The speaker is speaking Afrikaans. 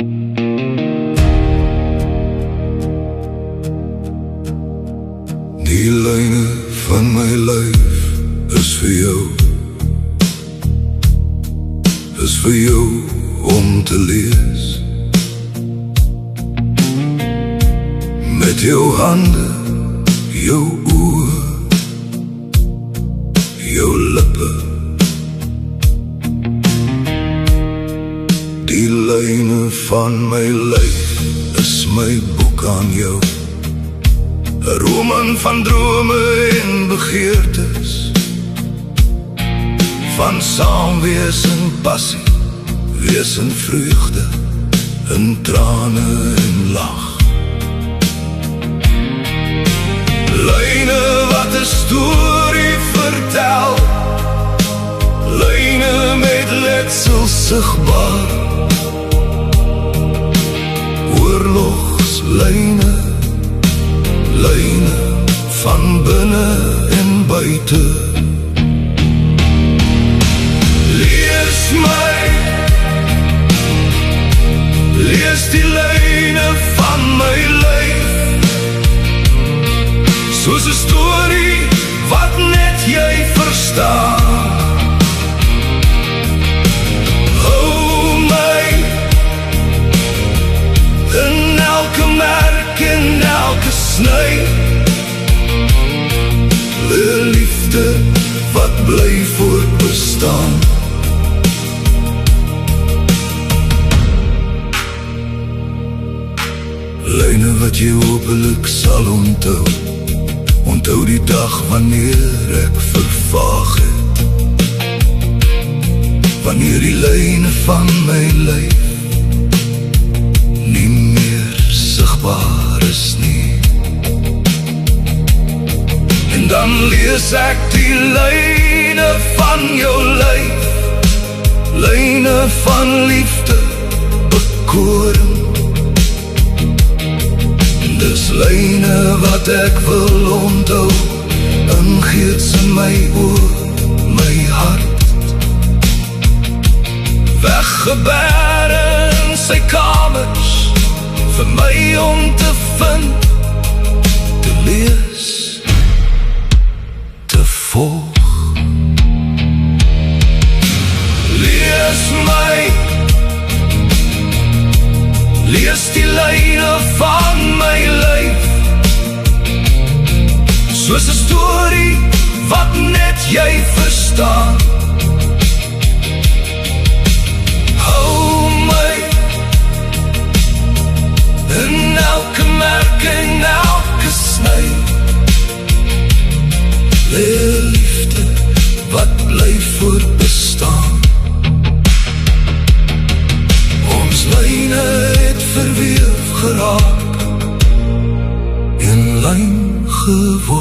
Die lyne van my lyf is vir jou, is vir jou om te lees. Met jou hande, jou oë, jou lippe. Die lyne van my lyf is my boek aan jou, 'n roman van drome en begeertes, van saamwees en passie, wees en vreugde, in trane en lach. Lyne wat 'n storie vertel, lyne met letsel sigbaar, oorlogslyne, lyne van binne en buite. Lees my, lees die lyne van my lyf, soos 'n storie wat net jy verstaan. Hou my in elke merk en elke sny, die liefde wat bly voortbestaan. Lyne wat jy hopelik sal onthou, onthou die dag wanneer ek vervaag het, wanneer die lyne van my lyf nie meer sigbaar is nie. En dan lees ek die lyne van jou lyf, lyne van liefde, bekoring. Dis lyne wat ek wil onthou, ingeets in my oor, my hart. Weggeber in sy kamers, vir my om te vind, te lees, te volg. Lees my, lees die lyne van my lyf, soos 'n storie wat net jy verstaan. Hou my in elke merk en elke sny, die liefde wat bly voortbestaan. Ons lyne het verweef geraak, in lyn geword.